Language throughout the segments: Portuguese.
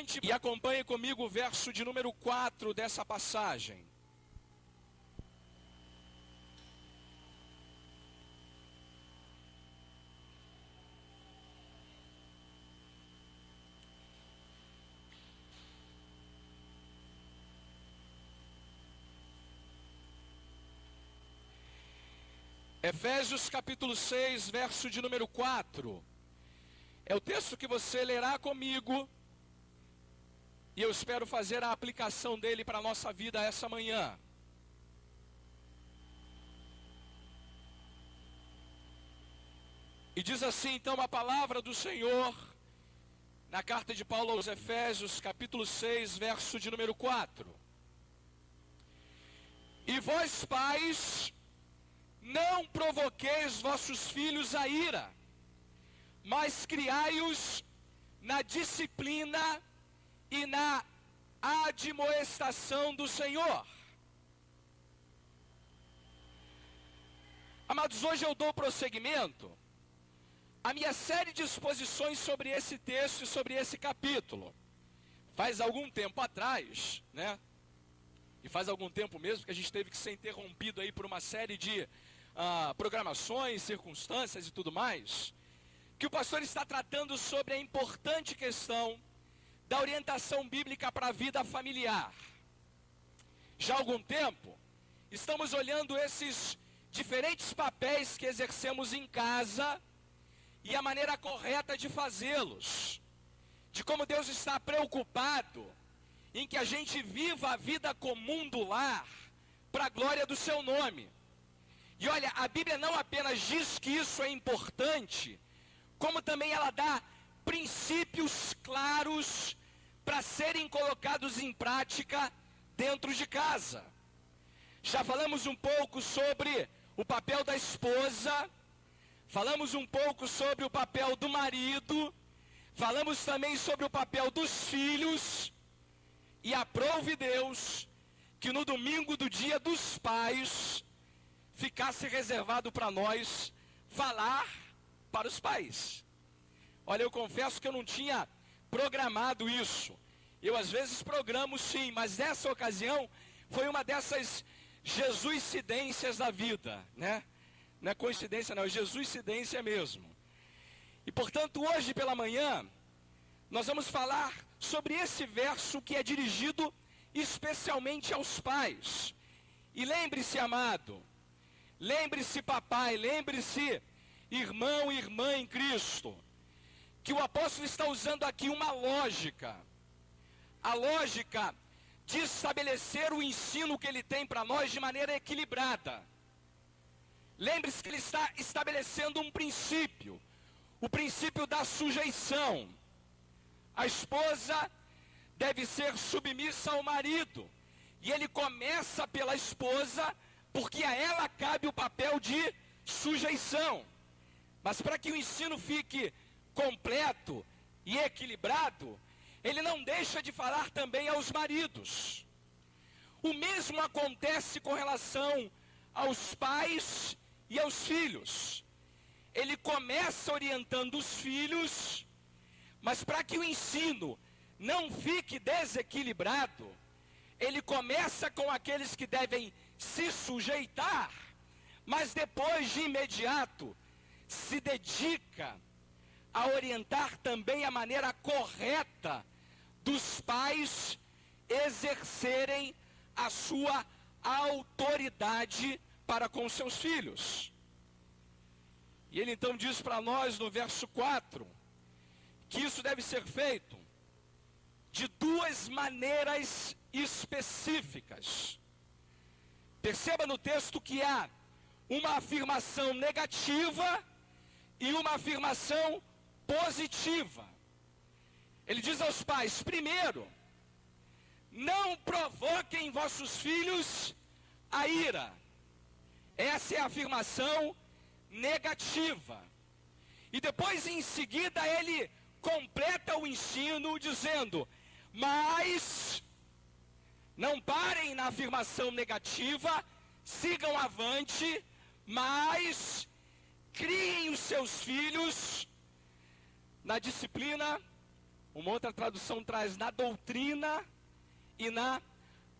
Levante e acompanhe comigo o verso de número 4 dessa passagem. Efésios capítulo 6, verso de número 4. É o texto que você lerá comigo. E eu espero fazer a aplicação dele para a nossa vida essa manhã. E diz assim então a palavra do Senhor, na carta de Paulo aos Efésios, capítulo 6, verso de número 4. E vós, pais, não provoqueis vossos filhos a ira, mas criai-os na disciplina e na admoestação do Senhor. Amados, hoje eu dou prosseguimento à minha série de exposições sobre esse texto e sobre esse capítulo. Faz algum tempo atrás, né? E faz algum tempo mesmo que a gente teve que ser interrompido aí por uma série de programações, circunstâncias e tudo mais, que o pastor está tratando sobre a importante questão da orientação bíblica para a vida familiar. Já há algum tempo, estamos olhando esses diferentes papéis que exercemos em casa e a maneira correta de fazê-los, de como Deus está preocupado em que a gente viva a vida comum do lar para a glória do seu nome. E olha, a Bíblia não apenas diz que isso é importante, como também ela dá princípios claros para serem colocados em prática dentro de casa. Já falamos um pouco sobre o papel da esposa, falamos um pouco sobre o papel do marido, falamos também sobre o papel dos filhos, e aprove Deus que no domingo do Dia dos Pais ficasse reservado para nós falar para os pais. Olha, eu confesso que eu não tinha programado isso. Eu às vezes programo sim, mas nessa ocasião foi uma dessas Jesuscidências da vida, né? Não é coincidência não, é Jesuscidência mesmo. E portanto hoje pela manhã nós vamos falar sobre esse verso que é dirigido especialmente aos pais. E lembre-se, amado, lembre-se, papai, lembre-se, irmão e irmã em Cristo, que o apóstolo está usando aqui uma lógica. A lógica de estabelecer o ensino que ele tem para nós de maneira equilibrada. Lembre-se que ele está estabelecendo um princípio, o princípio da sujeição. A esposa deve ser submissa ao marido, e ele começa pela esposa, porque a ela cabe o papel de sujeição. Mas para que o ensino fique completo e equilibrado, ele não deixa de falar também aos maridos. O mesmo acontece com relação aos pais e aos filhos. Ele começa orientando os filhos, mas para que o ensino não fique desequilibrado, ele começa com aqueles que devem se sujeitar, mas depois de imediato se dedica a orientar também a maneira correta dos pais exercerem a sua autoridade para com seus filhos. E ele então diz para nós no verso 4, que isso deve ser feito de duas maneiras específicas. Perceba no texto que há uma afirmação negativa e uma afirmação positiva. Ele diz aos pais, primeiro, não provoquem vossos filhos a ira. Essa é a afirmação negativa. E depois em seguida ele completa o ensino dizendo, mas não parem na afirmação negativa, sigam avante, mas criem os seus filhos na disciplina Uma outra tradução traz na doutrina e na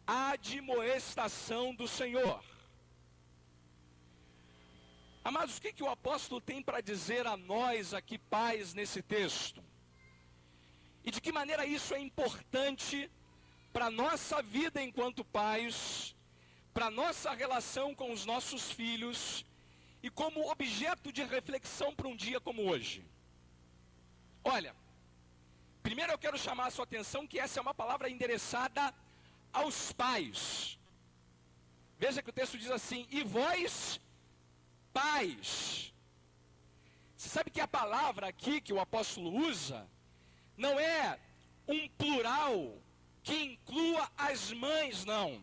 admoestação do Senhor. Amados, o que o apóstolo tem para dizer a nós aqui, pais, nesse texto? E de que maneira isso é importante para a nossa vida enquanto pais, para a nossa relação com os nossos filhos e como objeto de reflexão para um dia como hoje? Olha, primeiro eu quero chamar a sua atenção que essa é uma palavra endereçada aos pais. Veja que o texto diz assim: e vós, pais. Você sabe que a palavra aqui que o apóstolo usa não é um plural que inclua as mães, não.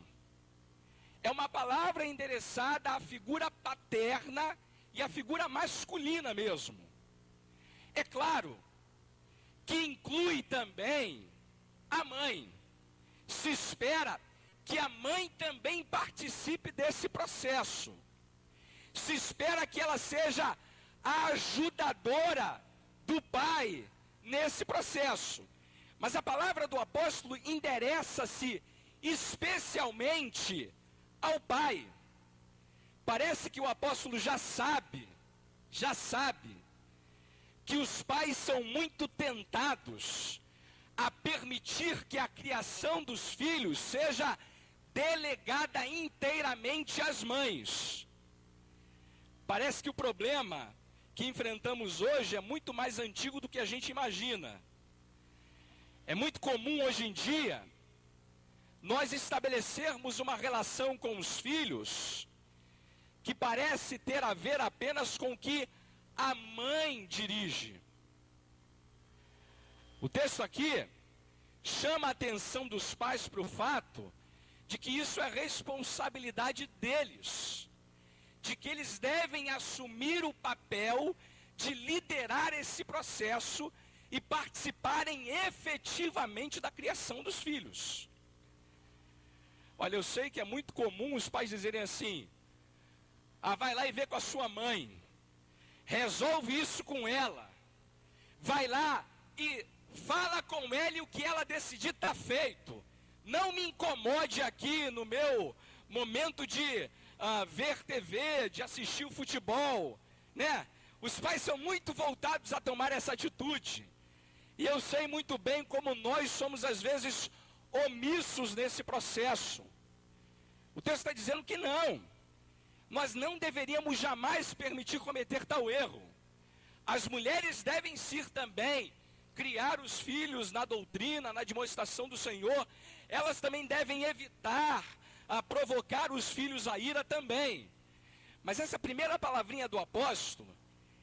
É uma palavra endereçada à figura paterna e à figura masculina mesmo. É claro que inclui também a mãe. Se espera que a mãe também participe desse processo. Se espera que ela seja a ajudadora do pai nesse processo. Mas a palavra do apóstolo endereça-se especialmente ao pai. Parece que o apóstolo já sabe que os pais são muito tentados a permitir que a criação dos filhos seja delegada inteiramente às mães. Parece que o problema que enfrentamos hoje é muito mais antigo do que a gente imagina. É muito comum hoje em dia nós estabelecermos uma relação com os filhos que parece ter a ver apenas com o que a mãe dirige. O texto aqui chama a atenção dos pais para o fato de que isso é responsabilidade deles, de que eles devem assumir o papel de liderar esse processo e participarem efetivamente da criação dos filhos. Olha, eu sei que é muito comum os pais dizerem assim: vai lá e vê com a sua mãe, resolve isso com ela, vai lá e fala com ela e o que ela decidir está feito. Não me incomode aqui no meu momento de ver TV, de assistir o futebol, né? Os pais são muito voltados a tomar essa atitude. E eu sei muito bem como nós somos às vezes omissos nesse processo. O texto está dizendo que não. Nós não deveríamos jamais permitir cometer tal erro. As mulheres devem sim também criar os filhos na doutrina, na admoestação do Senhor. Elas também devem evitar provocar os filhos à ira também. Mas essa primeira palavrinha do apóstolo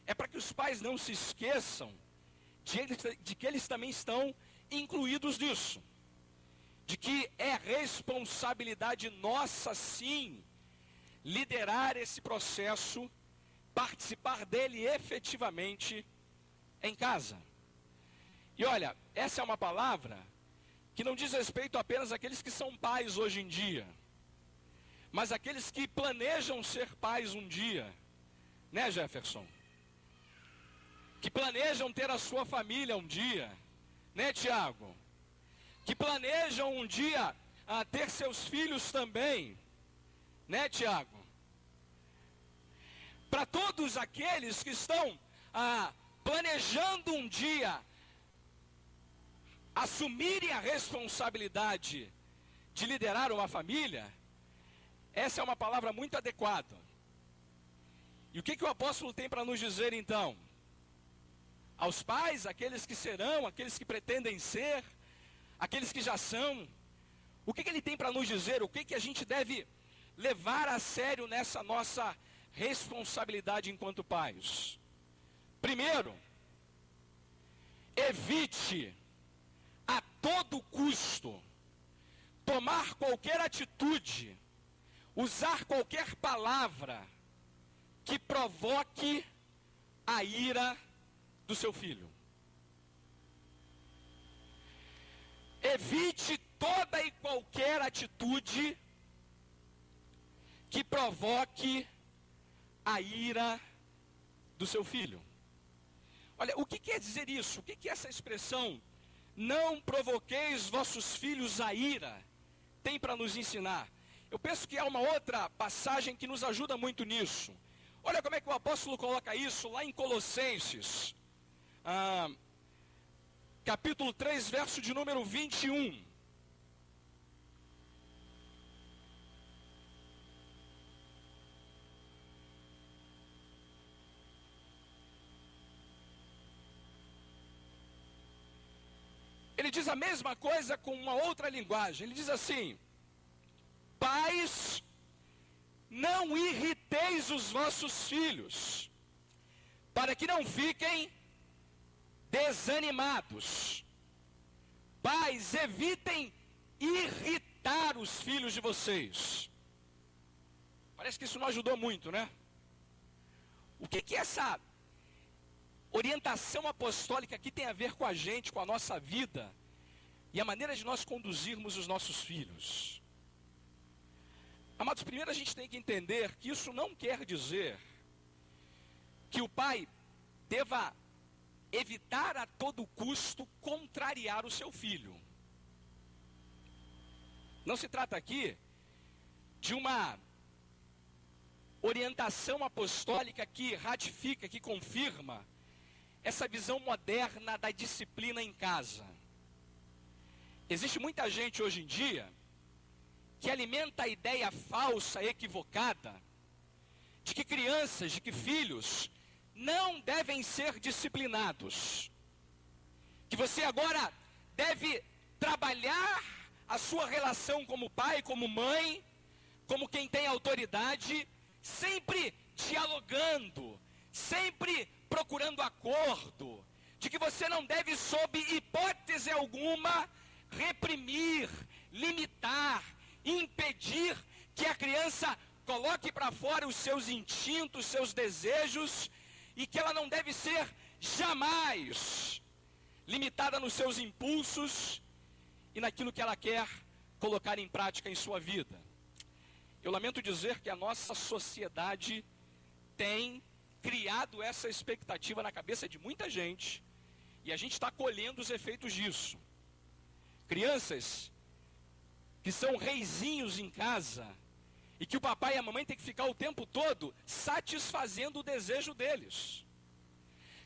é para que os pais não se esqueçam de que eles também estão incluídos nisso. De que é responsabilidade nossa, sim, liderar esse processo, participar dele efetivamente em casa. E olha, essa é uma palavra que não diz respeito apenas àqueles que são pais hoje em dia, mas àqueles que planejam ser pais um dia, né, Jefferson? Que planejam ter a sua família um dia, né, Tiago? Que planejam um dia ter seus filhos também, né, Tiago? Para todos aqueles que estão planejando um dia assumirem a responsabilidade de liderar uma família, essa é uma palavra muito adequada. E o que o apóstolo tem para nos dizer então? Aos pais, aqueles que serão, aqueles que pretendem ser, aqueles que já são, o que ele tem para nos dizer? O que a gente deve levar a sério nessa nossa responsabilidade enquanto pais? Primeiro, evite a todo custo tomar qualquer atitude, usar qualquer palavra que provoque a ira do seu filho. Evite toda e qualquer atitude que provoque a ira do seu filho. Olha, o que quer dizer isso? O que essa expressão não provoqueis vossos filhos a ira, tem para nos ensinar? Eu penso que há uma outra passagem que nos ajuda muito nisso. Olha como é que o apóstolo coloca isso lá em Colossenses, capítulo 3, verso de número 21. Ele diz a mesma coisa com uma outra linguagem. Ele diz assim: pais, não irriteis os vossos filhos, para que não fiquem desanimados. Pais, evitem irritar os filhos de vocês. Parece que isso não ajudou muito, né? O que é essa orientação apostólica aqui tem a ver com a gente, com a nossa vida e a maneira de nós conduzirmos os nossos filhos? Amados, primeiro a gente tem que entender que isso não quer dizer que o pai deva evitar a todo custo contrariar o seu filho. Não se trata aqui de uma orientação apostólica que ratifica, que confirma essa visão moderna da disciplina em casa. Existe muita gente hoje em dia que alimenta a ideia falsa, equivocada, de que crianças, de que filhos não devem ser disciplinados. Que você agora deve trabalhar a sua relação como pai, como mãe, como quem tem autoridade, sempre dialogando, sempre procurando acordo, de que você não deve, sob hipótese alguma, reprimir, limitar, impedir que a criança coloque para fora os seus instintos, seus desejos, e que ela não deve ser jamais limitada nos seus impulsos e naquilo que ela quer colocar em prática em sua vida. Eu lamento dizer que a nossa sociedade tem criado essa expectativa na cabeça de muita gente, e a gente está colhendo os efeitos disso. Crianças que são reizinhos em casa, e que o papai e a mamãe têm que ficar o tempo todo satisfazendo o desejo deles.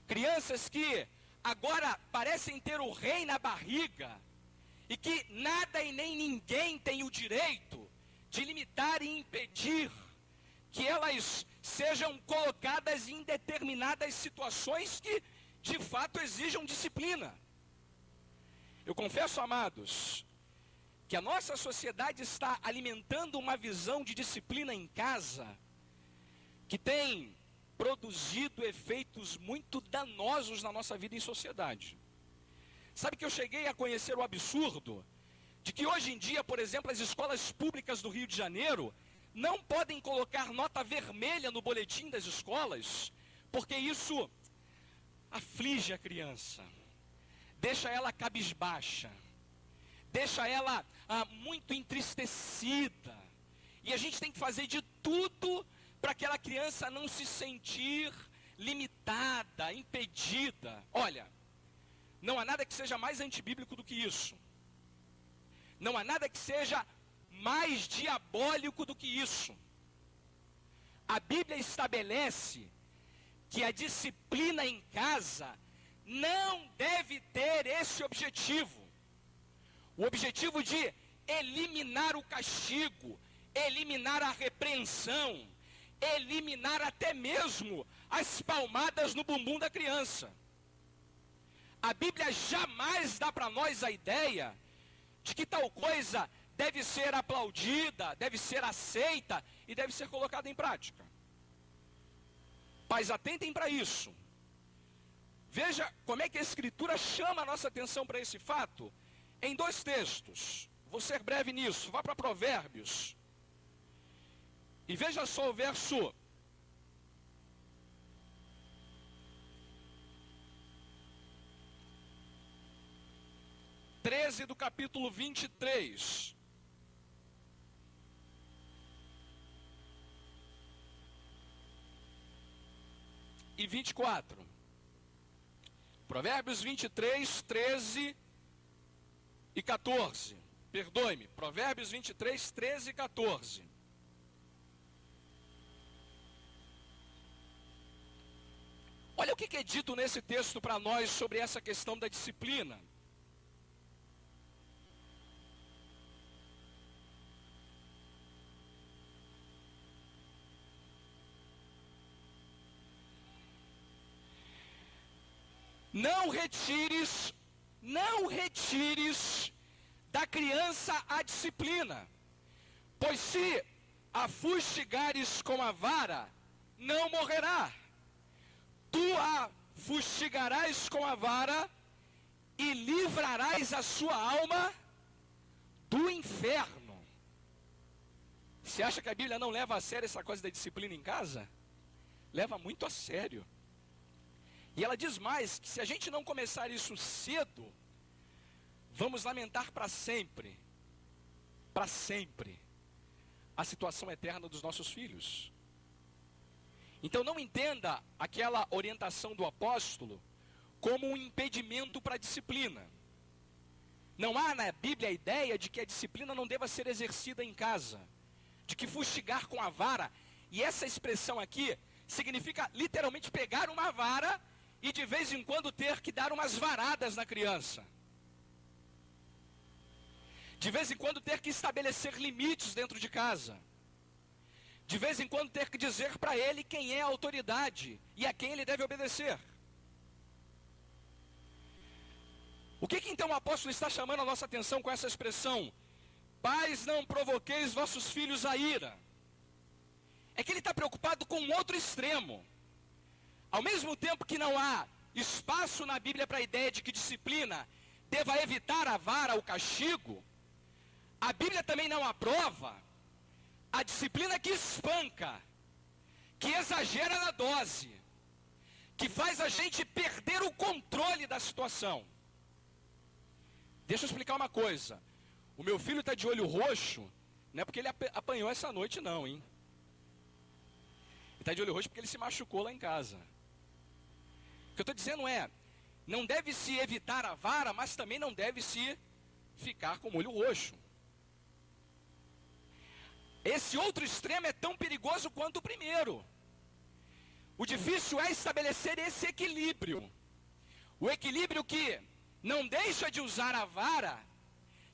Crianças que agora parecem ter o rei na barriga, e que nada e nem ninguém tem o direito de limitar e impedir que elas sejam colocadas em determinadas situações que de fato exijam disciplina. Eu confesso, amados, que a nossa sociedade está alimentando uma visão de disciplina em casa que tem produzido efeitos muito danosos na nossa vida em sociedade. Sabe que eu cheguei a conhecer o absurdo de que hoje em dia, por exemplo, as escolas públicas do Rio de Janeiro não podem colocar nota vermelha no boletim das escolas, porque isso aflige a criança, deixa ela cabisbaixa, deixa ela muito entristecida, e a gente tem que fazer de tudo para aquela criança não se sentir limitada, impedida. Olha, não há nada que seja mais antibíblico do que isso. Não há nada que seja mais diabólico do que isso. A Bíblia estabelece que a disciplina em casa não deve ter esse objetivo. O objetivo de eliminar o castigo, eliminar a repreensão, eliminar até mesmo as palmadas no bumbum da criança. A Bíblia jamais dá para nós a ideia de que tal coisa deve ser aplaudida, deve ser aceita e deve ser colocada em prática. Pais, atentem para isso. Veja como é que a Escritura chama a nossa atenção para esse fato em dois textos. Vou ser breve nisso. Vá para Provérbios. E veja só o verso 13 do capítulo 23. E 24. Provérbios 23, 13 e 14. Perdoe-me, Provérbios 23, 13 e 14. Olha o que é dito nesse texto para nós sobre essa questão da disciplina. Não retires da criança a disciplina, pois se a fustigares com a vara, não morrerá. Tu a fustigarás com a vara e livrarás a sua alma do inferno. Você acha que a Bíblia não leva a sério essa coisa da disciplina em casa? Leva muito a sério. E ela diz mais, que se a gente não começar isso cedo, vamos lamentar para sempre, a situação eterna dos nossos filhos. Então não entenda aquela orientação do apóstolo como um impedimento para a disciplina. Não há na Bíblia a ideia de que a disciplina não deva ser exercida em casa, de que fustigar com a vara, e essa expressão aqui significa literalmente pegar uma vara e de vez em quando ter que dar umas varadas na criança. De vez em quando ter que estabelecer limites dentro de casa. De vez em quando ter que dizer para ele quem é a autoridade e a quem ele deve obedecer. O que então o apóstolo está chamando a nossa atenção com essa expressão? Pais, não provoqueis vossos filhos a ira. É que ele está preocupado com um outro extremo. Ao mesmo tempo que não há espaço na Bíblia para a ideia de que disciplina deva evitar a vara, o castigo, a Bíblia também não aprova a disciplina que espanca, que exagera na dose, que faz a gente perder o controle da situação. Deixa eu explicar uma coisa. O meu filho está de olho roxo, não é porque ele apanhou essa noite não, hein? Ele está de olho roxo porque ele se machucou lá em casa. O que eu estou dizendo é, não deve se evitar a vara, mas também não deve se ficar com o olho roxo. Esse outro extremo é tão perigoso quanto o primeiro. O difícil é estabelecer esse equilíbrio. O equilíbrio que não deixa de usar a vara,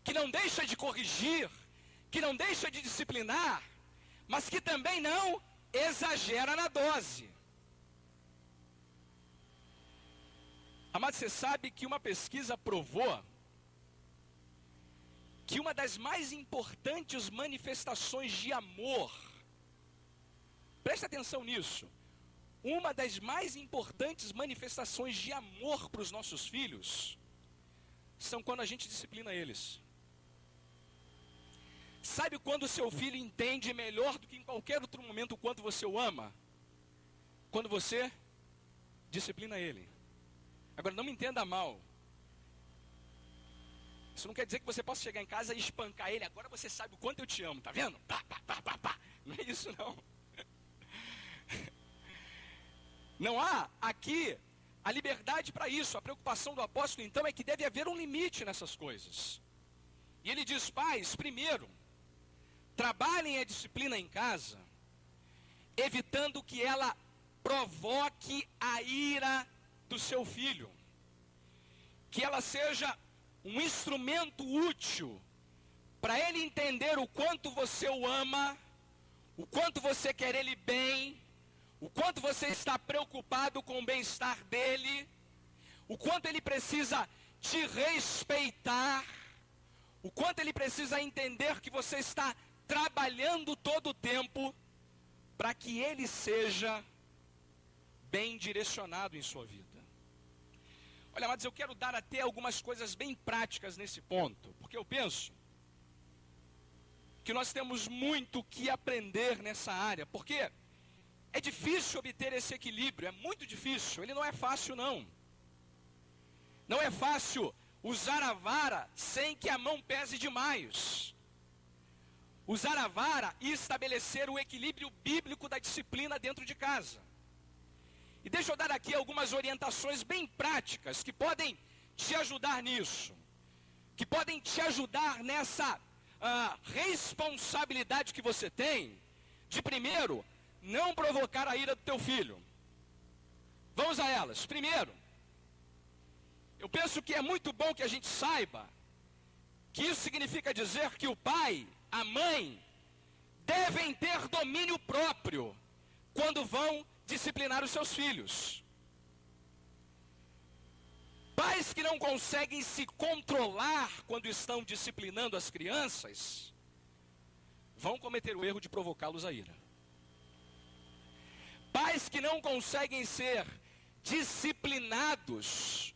que não deixa de corrigir, que não deixa de disciplinar, mas que também não exagera na dose. Amado, você sabe que uma pesquisa provou que uma das mais importantes manifestações de amor, presta atenção nisso, uma das mais importantes manifestações de amor para os nossos filhos, são quando a gente disciplina eles. Sabe quando o seu filho entende melhor do que em qualquer outro momento o quanto você o ama? Quando você disciplina ele. Agora não me entenda mal. Isso não quer dizer que você possa chegar em casa e espancar ele. Agora você sabe o quanto eu te amo, tá vendo? Pá, pá, pá, pá, pá. Não é isso não. Não há aqui a liberdade para isso. A preocupação do apóstolo então é que deve haver um limite nessas coisas. E ele diz, pais, primeiro, trabalhem a disciplina em casa, evitando que ela provoque a ira do seu filho. Que ela seja um instrumento útil para ele entender o quanto você o ama, o quanto você quer ele bem, o quanto você está preocupado com o bem-estar dele, o quanto ele precisa te respeitar, o quanto ele precisa entender que você está trabalhando todo o tempo para que ele seja bem direcionado em sua vida. Olha, amados, eu quero dar até algumas coisas bem práticas nesse ponto, porque eu penso que nós temos muito que aprender nessa área, porque é difícil obter esse equilíbrio, é muito difícil, ele não é fácil não. Não é fácil usar a vara sem que a mão pese demais. Usar a vara e estabelecer o equilíbrio bíblico da disciplina dentro de casa. E deixa eu dar aqui algumas orientações bem práticas que podem te ajudar nisso. que podem te ajudar nessa responsabilidade que você tem, de primeiro, não provocar a ira do teu filho. Vamos a elas. Primeiro, eu penso que é muito bom que a gente saiba que isso significa dizer que o pai, a mãe, devem ter domínio próprio quando vão disciplinar os seus filhos. Pais que não conseguem se controlar quando estão disciplinando as crianças, vão cometer o erro de provocá-los à ira. Pais que não conseguem ser disciplinados,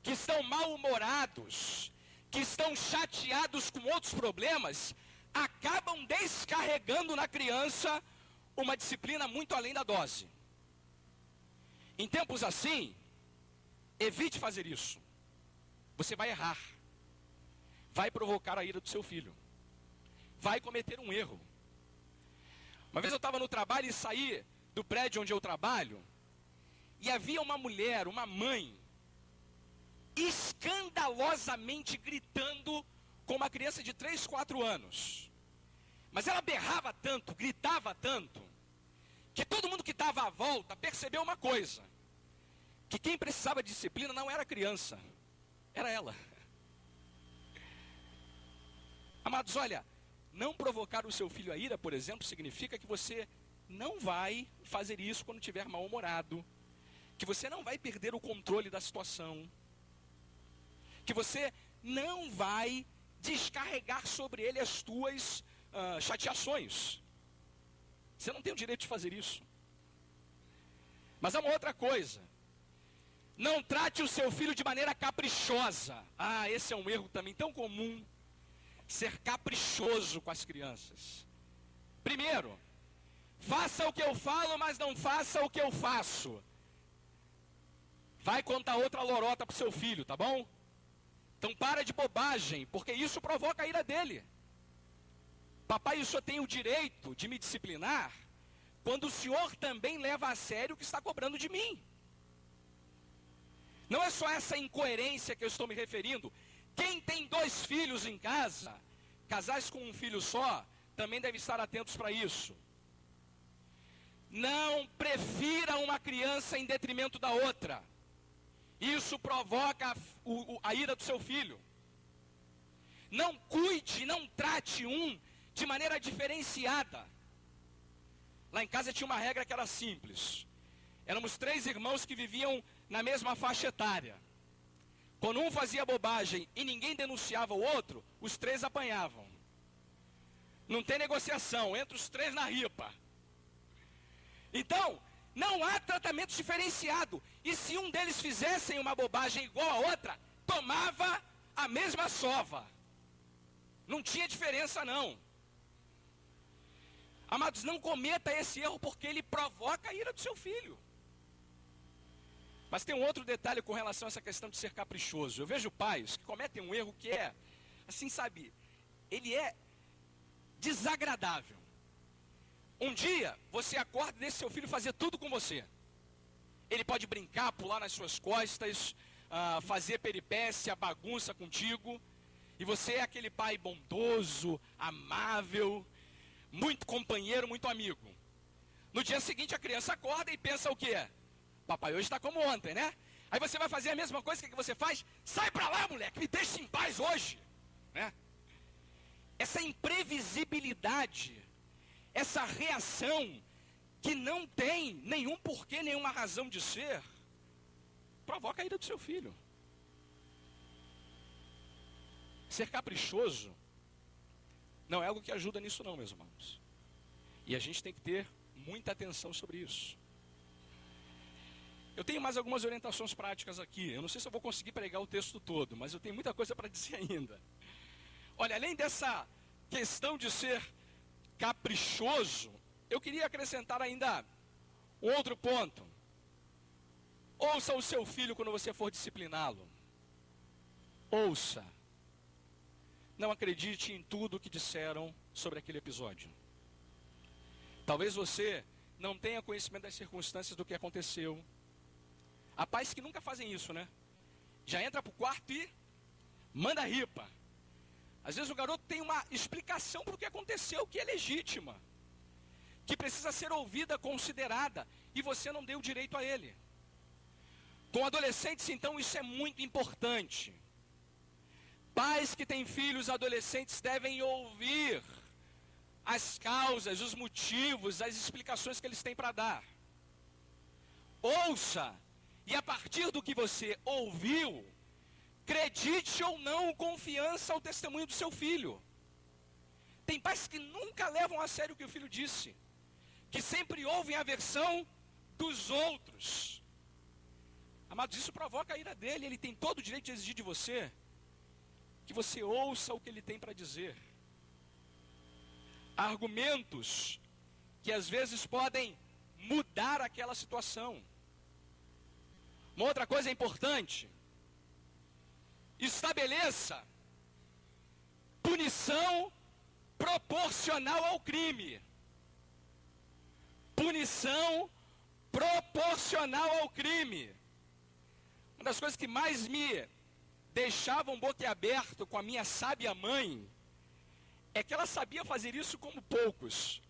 que estão mal-humorados, que estão chateados com outros problemas, acabam descarregando na criança uma disciplina muito além da dose. Em tempos assim, evite fazer isso. Você vai errar. Vai provocar a ira do seu filho. Vai cometer um erro. Uma vez eu estava no trabalho e saí do prédio onde eu trabalho, e havia uma mulher, uma mãe, escandalosamente gritando com uma criança de 3, 4 anos. Mas ela berrava tanto, gritava tanto, que todo mundo que estava à volta percebeu uma coisa: que quem precisava de disciplina não era a criança, era ela. Amados, olha, não provocar o seu filho a ira, por exemplo, significa que você não vai fazer isso quando estiver mal-humorado, que você não vai perder o controle da situação, que você não vai descarregar sobre ele as tuas chateações. Você não tem o direito de fazer isso. Mas há uma outra coisa: não trate o seu filho de maneira caprichosa. Esse é um erro também tão comum, ser caprichoso com as crianças. Primeiro, faça o que eu falo, mas não faça o que eu faço. Vai contar outra lorota para o seu filho, tá bom? Então para de bobagem, porque isso provoca a ira dele. Papai, o senhor tem o direito de me disciplinar quando o senhor também leva a sério o que está cobrando de mim. Não é só essa incoerência que eu estou me referindo. Quem tem 2 filhos em casa, casais com um filho só, também deve estar atentos para isso. Não prefira uma criança em detrimento da outra. Isso provoca a ira do seu filho. Não cuide, não trate um de maneira diferenciada. Lá em casa tinha uma regra que era simples. Éramos 3 irmãos que viviam na mesma faixa etária. Quando um fazia bobagem e ninguém denunciava o outro, os 3 apanhavam. Não tem negociação, entra os 3 na ripa. Então, não há tratamento diferenciado. E se um deles fizessem uma bobagem igual a outra, tomava a mesma sova. Não tinha diferença não. Amados, não cometa esse erro, porque ele provoca a ira do seu filho. Mas tem um outro detalhe com relação a essa questão de ser caprichoso. Eu vejo pais que cometem um erro que é, assim, sabe, ele é desagradável. Um dia, você acorda e deixa seu filho fazer tudo com você. Ele pode brincar, pular nas suas costas, fazer peripécia, bagunça contigo. E você é aquele pai bondoso, amável, muito companheiro, muito amigo. No dia seguinte, a criança acorda e pensa o quê? Papai hoje está como ontem, né? Aí você vai fazer a mesma coisa, o que você faz? Sai pra lá, moleque, me deixa em paz hoje, né? Essa imprevisibilidade, essa reação que não tem nenhum porquê, nenhuma razão de ser, provoca a ira do seu filho. Ser caprichoso não é algo que ajuda nisso não, meus irmãos. E a gente tem que ter muita atenção sobre isso. Eu tenho mais algumas orientações práticas aqui. Eu não sei se eu vou conseguir pregar o texto todo, mas eu tenho muita coisa para dizer ainda. Olha, além dessa questão de ser caprichoso, eu queria acrescentar ainda um outro ponto. Ouça o seu filho quando você for discipliná-lo. Ouça. Não acredite em tudo o que disseram sobre aquele episódio. Talvez você não tenha conhecimento das circunstâncias do que aconteceu. Há pais que nunca fazem isso, né? Já entra para o quarto e manda ripa. Às vezes o garoto tem uma explicação para o que aconteceu, que é legítima, que precisa ser ouvida, considerada, e você não deu direito a ele. Com adolescentes, então, isso é muito importante. Pais que têm filhos adolescentes devem ouvir as causas, os motivos, as explicações que eles têm para dar. Ouça, e a partir do que você ouviu, acredite ou não confiança ao testemunho do seu filho. Tem pais que nunca levam a sério o que o filho disse, que sempre ouvem a versão dos outros. Amados, isso provoca a ira dele. Ele tem todo o direito de exigir de você que você ouça o que ele tem para dizer. Argumentos que às vezes podem mudar aquela situação. Uma outra coisa importante: estabeleça punição proporcional ao crime. Punição proporcional ao crime. Uma das coisas que mais me deixavam boquiaberto com a minha sábia mãe é que ela sabia fazer isso como poucos.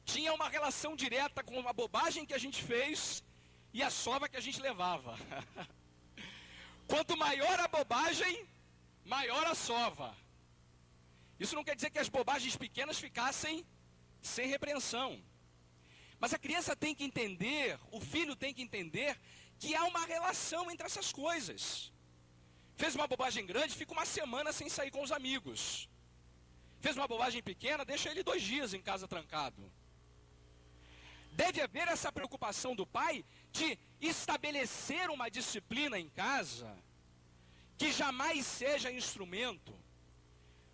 Tinha uma relação direta com a bobagem que a gente fez e a sova que a gente levava. Quanto maior a bobagem, maior a sova. Isso não quer dizer que as bobagens pequenas ficassem sem repreensão. Mas a criança tem que entender, o filho tem que entender que há uma relação entre essas coisas. Fez uma bobagem grande, fica uma semana sem sair com os amigos. Fez uma bobagem pequena, deixa ele 2 dias em casa trancado. Deve haver essa preocupação do pai de estabelecer uma disciplina em casa que jamais seja instrumento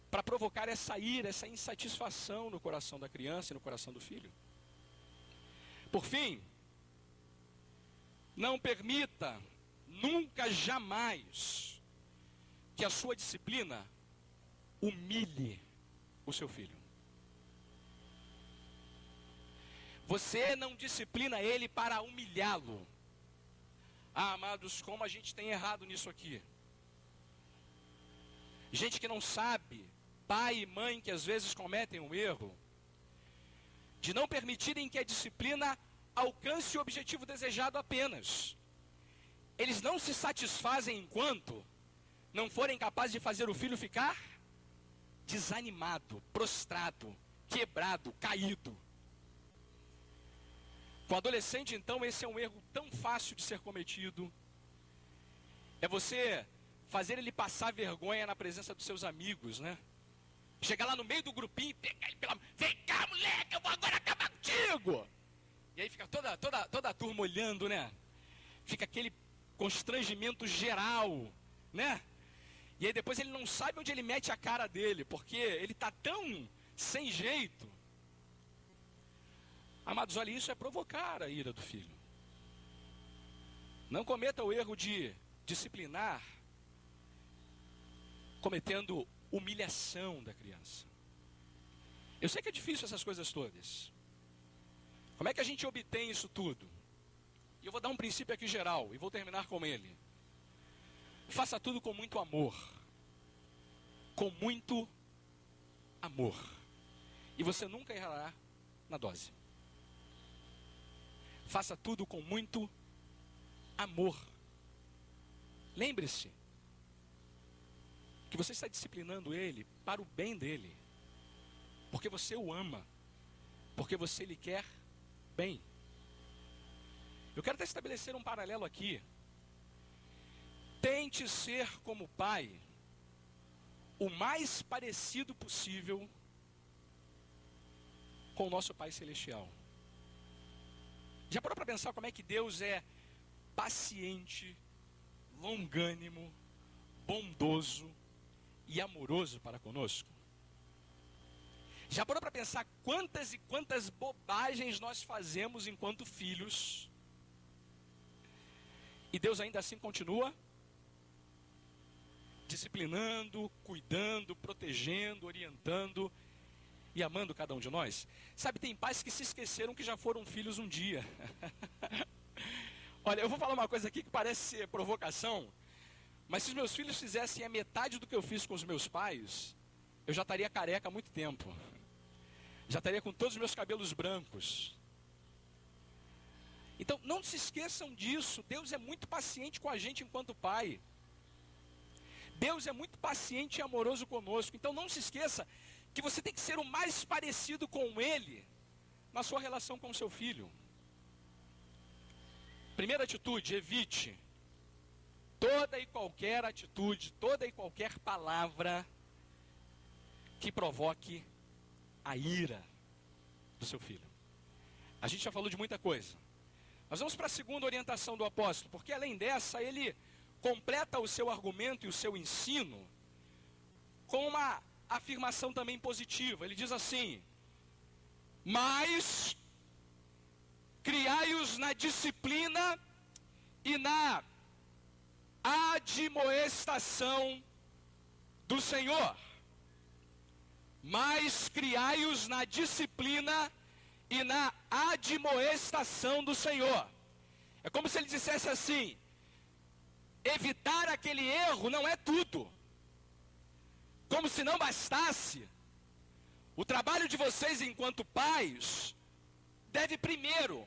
para provocar essa ira, essa insatisfação no coração da criança e no coração do filho. Por fim, não permita, nunca, jamais, que a sua disciplina humilhe o seu filho. Você não disciplina ele para humilhá-lo. Ah, amados, como a gente tem errado nisso aqui. Gente que não sabe, pai e mãe que às vezes cometem um erro, de não permitirem que a disciplina alcance o objetivo desejado apenas. Eles não se satisfazem enquanto não forem capazes de fazer o filho ficar desanimado, prostrado, quebrado, caído. Com o adolescente, então, esse é um erro tão fácil de ser cometido. É você fazer ele passar vergonha na presença dos seus amigos, né? Chegar lá no meio do grupinho e pegar ele pela mão. Vem cá, moleque, eu vou agora acabar contigo. E aí fica toda a turma olhando, né? Fica aquele constrangimento geral, né? E aí depois ele não sabe onde ele mete a cara dele, porque ele está tão sem jeito. Amados, olha, isso é provocar a ira do filho. Não cometa o erro de disciplinar cometendo humilhação da criança. Eu sei que é difícil essas coisas todas. Como é que a gente obtém isso tudo? E eu vou dar um princípio aqui geral e vou terminar com ele. Faça tudo com muito amor. Com muito amor. E você nunca errará na dose. Faça tudo com muito amor. Lembre-se que você está disciplinando ele para o bem dele. Porque você o ama. Porque você lhe quer bem. Eu quero até estabelecer um paralelo aqui. Tente ser como pai o mais parecido possível com o nosso Pai Celestial. Já parou para pensar como é que Deus é paciente, longânimo, bondoso e amoroso para conosco? Já parou para pensar quantas e quantas bobagens nós fazemos enquanto filhos? E Deus ainda assim continua disciplinando, cuidando, protegendo, orientando e amando cada um de nós. Sabe, tem pais que se esqueceram que já foram filhos um dia. Olha, eu vou falar uma coisa aqui que parece ser provocação, Mas se os meus filhos fizessem a metade do que eu fiz com os meus pais, eu já estaria careca há muito tempo. Já estaria com todos os meus cabelos brancos. Então, não se esqueçam disso. Deus é muito paciente com a gente enquanto pai. Deus é muito paciente e amoroso conosco. Então, não se esqueça que você tem que ser o mais parecido com Ele na sua relação com o seu filho. Primeira atitude, evite toda e qualquer atitude, toda e qualquer palavra que provoque a ira do seu filho. A gente já falou de muita coisa. Nós vamos para a segunda orientação do apóstolo, porque além dessa, ele completa o seu argumento e o seu ensino com uma afirmação também positiva. Ele diz assim: mas criai-os na disciplina e na admoestação do Senhor. Mas criai-os na disciplina e na admoestação do Senhor. É como se ele dissesse assim: evitar aquele erro não é tudo. Como se não bastasse, o trabalho de vocês enquanto pais deve primeiro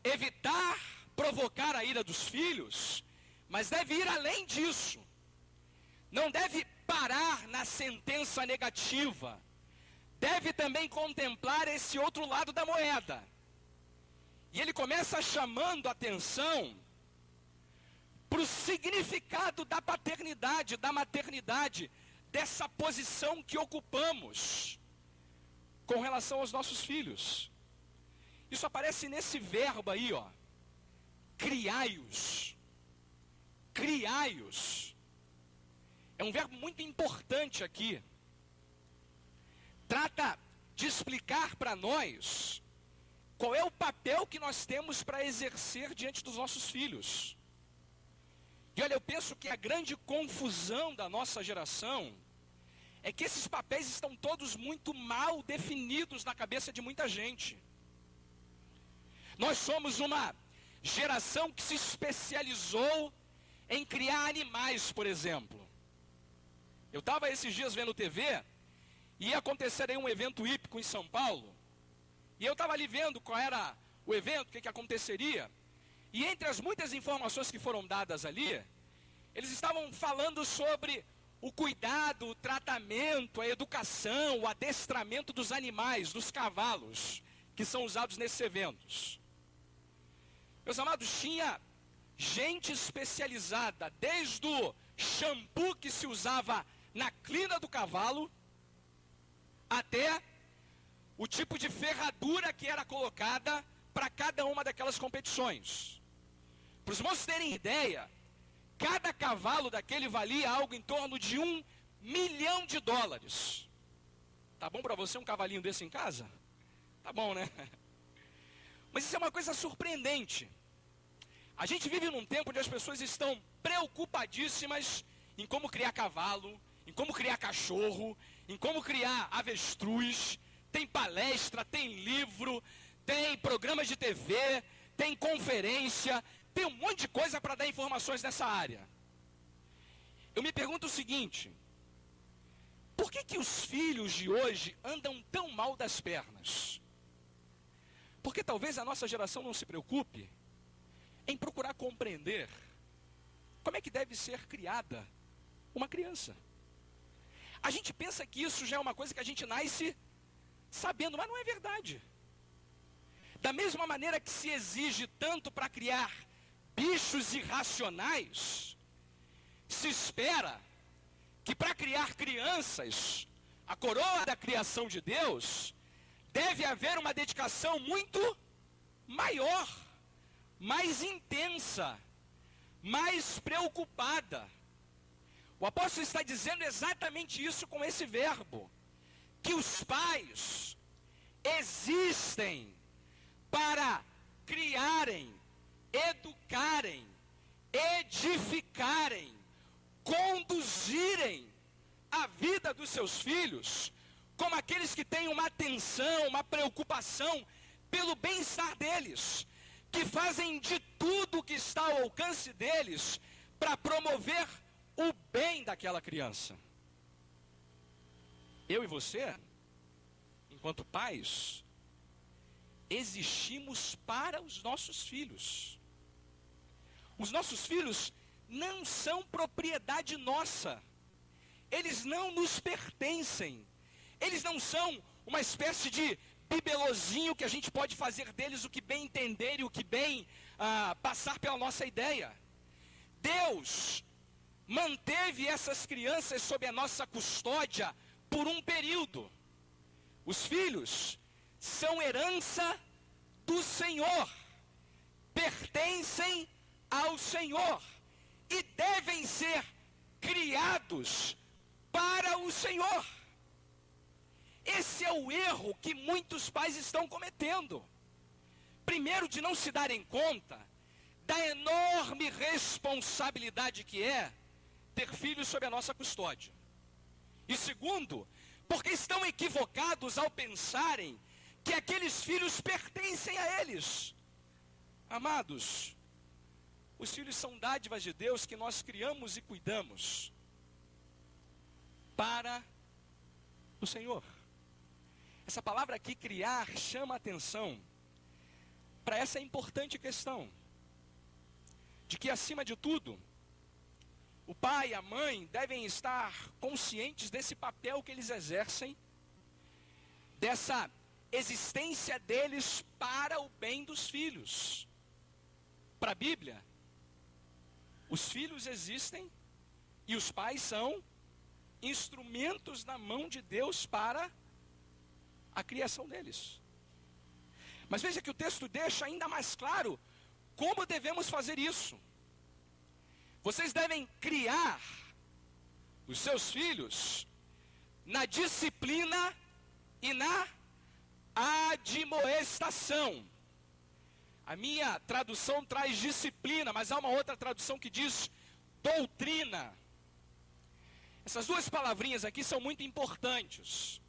evitar provocar a ira dos filhos, mas deve ir além disso. Não deve parar na sentença negativa. Deve também contemplar esse outro lado da moeda. E ele começa chamando a atenção para o significado da paternidade, da maternidade, dessa posição que ocupamos com relação aos nossos filhos. Isso aparece nesse verbo aí, ó. Criai-os. Criai-os. É um verbo muito importante aqui. Trata de explicar para nós qual é o papel que nós temos para exercer diante dos nossos filhos. E olha, eu penso que a grande confusão da nossa geração é que esses papéis estão todos muito mal definidos na cabeça de muita gente. Nós somos uma geração que se especializou em criar animais, por exemplo. Eu estava esses dias vendo TV, e ia acontecer aí um evento hípico em São Paulo, e eu estava ali vendo qual era o evento, o que aconteceria, e entre as muitas informações que foram dadas ali, eles estavam falando sobre o cuidado, o tratamento, a educação, o adestramento dos animais, dos cavalos, que são usados nesses eventos. Meus amados, tinha gente especializada, desde o shampoo que se usava na crina do cavalo, até o tipo de ferradura que era colocada para cada uma daquelas competições. Para os moços terem ideia, cada cavalo daquele valia algo em torno de $1 milhão. Tá bom para você um cavalinho desse em casa? Tá bom, né? Mas isso é uma coisa surpreendente. A gente vive num tempo onde as pessoas estão preocupadíssimas em como criar cavalo, em como criar cachorro, em como criar avestruz. Tem palestra, tem livro, tem programas de TV, tem conferência, tem um monte de coisa para dar informações nessa área. Eu me pergunto o seguinte: por que os filhos de hoje andam tão mal das pernas? Porque talvez a nossa geração não se preocupe em procurar compreender como é que deve ser criada uma criança. A gente pensa que isso já é uma coisa que a gente nasce sabendo, mas não é verdade. Da mesma maneira que se exige tanto para criar bichos irracionais, se espera que para criar crianças, a coroa da criação de Deus, deve haver uma dedicação muito maior, mais intensa, mais preocupada. O apóstolo está dizendo exatamente isso com esse verbo, que os pais existem para criarem, educarem, edificarem, conduzirem a vida dos seus filhos como aqueles que têm uma atenção, uma preocupação pelo bem-estar deles, que fazem de tudo que está ao alcance deles para promover o bem daquela criança. Eu e você, enquanto pais, existimos para os nossos filhos. Os nossos filhos não são propriedade nossa. Eles não nos pertencem. Eles não são uma espécie de bibelozinho que a gente pode fazer deles o que bem entender e o que bem passar pela nossa ideia. Deus manteve essas crianças sob a nossa custódia por um período. Os filhos são herança do Senhor, pertencem ao Senhor e devem ser criados para o Senhor. Esse é o erro que muitos pais estão cometendo. Primeiro, de não se darem conta da enorme responsabilidade que é ter filhos sob a nossa custódia. E segundo, porque estão equivocados ao pensarem que aqueles filhos pertencem a eles. Amados, os filhos são dádivas de Deus que nós criamos e cuidamos para o Senhor. Essa palavra aqui, criar, chama a atenção para essa importante questão de que, acima de tudo, o pai e a mãe devem estar conscientes desse papel que eles exercem, dessa existência deles para o bem dos filhos. Para a Bíblia, os filhos existem e os pais são instrumentos na mão de Deus para a criação deles. Mas veja que o texto deixa ainda mais claro como devemos fazer isso. Vocês devem criar os seus filhos na disciplina e na admoestação. A minha tradução traz disciplina, mas há uma outra tradução que diz doutrina. Essas duas palavrinhas aqui são muito importantes.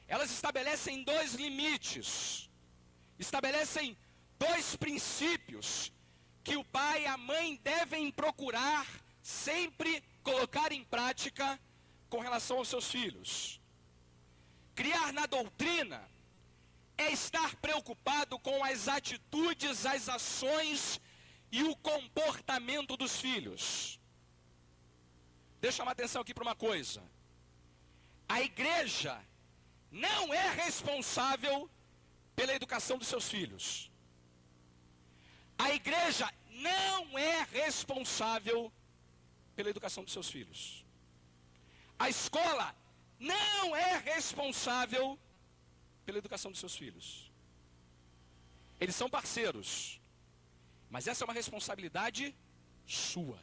Elas estabelecem dois limites, estabelecem dois princípios que o pai e a mãe devem procurar sempre colocar em prática com relação aos seus filhos. Criar na doutrina é estar preocupado com as atitudes, as ações e o comportamento dos filhos. Deixa eu chamar atenção aqui para uma coisa. A igreja não é responsável pela educação dos seus filhos. A igreja não é responsável pela educação dos seus filhos. A escola não é responsável pela educação dos seus filhos. Eles são parceiros, mas essa é uma responsabilidade sua.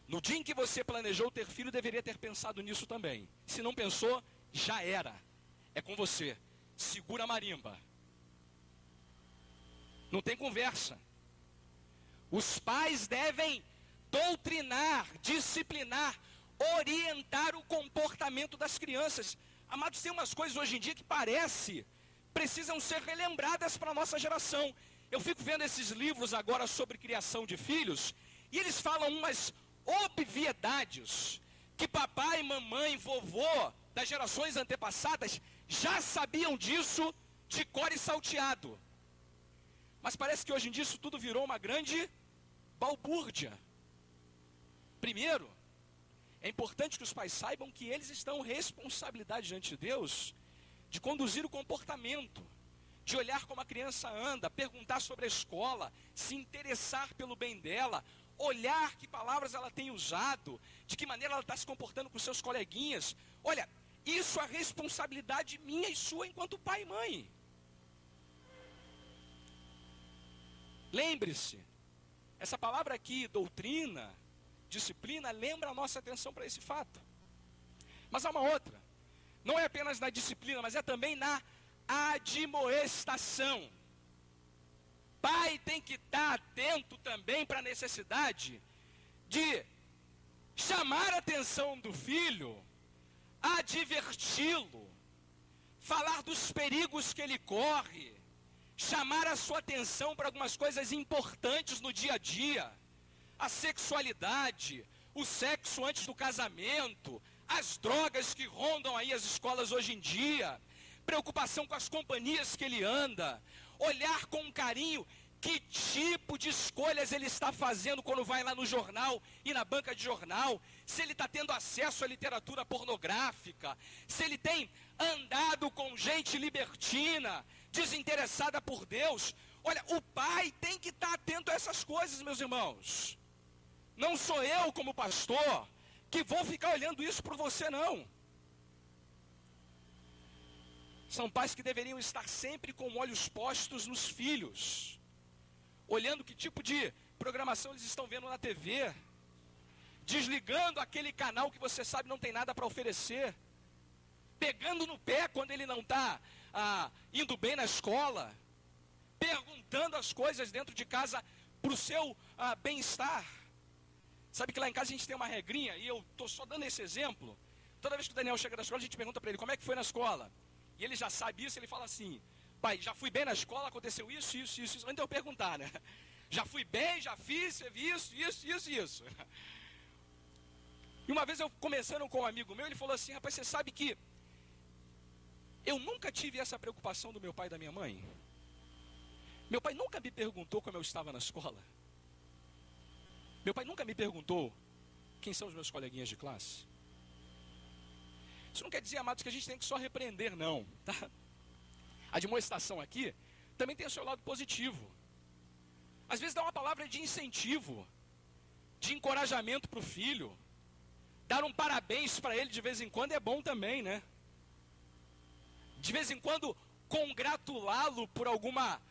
No dia em que você planejou ter filho, deveria ter pensado nisso também. Se não pensou, já era. É com você. Segura a marimba. Não tem conversa. Os pais devem doutrinar, disciplinar, orientar o comportamento das crianças. Amados, tem umas coisas hoje em dia que precisam ser relembradas para a nossa geração. Eu fico vendo esses livros agora sobre criação de filhos, e eles falam umas obviedades que papai, mamãe, vovô das gerações antepassadas já sabiam disso de cor e salteado. Mas parece que hoje em dia isso tudo virou uma grande balbúrdia. Primeiro, é importante que os pais saibam que eles estão responsabilidade diante de Deus de conduzir o comportamento, de olhar como a criança anda, perguntar sobre a escola, se interessar pelo bem dela, olhar que palavras ela tem usado, de que maneira ela está se comportando com seus coleguinhas. Olha, isso é responsabilidade minha e sua enquanto pai e mãe. Lembre-se, essa palavra aqui, doutrina, disciplina, lembra a nossa atenção para esse fato. Mas há uma outra. Não é apenas na disciplina, mas é também na admoestação. Pai tem que estar atento também para a necessidade de chamar a atenção do filho, adverti-lo, falar dos perigos que ele corre, chamar a sua atenção para algumas coisas importantes no dia a dia, a sexualidade, o sexo antes do casamento, as drogas que rondam aí as escolas hoje em dia, preocupação com as companhias que ele anda, olhar com carinho que tipo de escolhas ele está fazendo quando vai lá no jornal e na banca de jornal, se ele está tendo acesso à literatura pornográfica, se ele tem andado com gente libertina, desinteressada por Deus. Olha, o pai tem que estar atento a essas coisas, meus irmãos. Não sou eu, como pastor, que vou ficar olhando isso por você, não. São pais que deveriam estar sempre com olhos postos nos filhos, olhando que tipo de programação eles estão vendo na TV, desligando aquele canal que você sabe não tem nada para oferecer, pegando no pé quando ele não está indo bem na escola, perguntando as coisas dentro de casa para o seu bem-estar. Sabe que lá em casa a gente tem uma regrinha, e eu estou só dando esse exemplo. Toda vez que o Daniel chega da escola, a gente pergunta para ele, como é que foi na escola? E ele já sabe isso, ele fala assim, pai, já fui bem na escola, aconteceu isso. Antes de eu perguntar, né? Já fui bem, já fiz isso. E uma vez eu conversando com um amigo meu, ele falou assim, rapaz, você sabe que eu nunca tive essa preocupação do meu pai e da minha mãe? Meu pai nunca me perguntou como eu estava na escola. Meu pai nunca me perguntou quem são os meus coleguinhas de classe. Isso não quer dizer, amados, que a gente tem que só repreender, não, tá? A admoestação aqui também tem o seu lado positivo. Às vezes dá uma palavra de incentivo, de encorajamento para o filho. Dar um parabéns para ele de vez em quando é bom também, né? De vez em quando congratulá-lo por alguma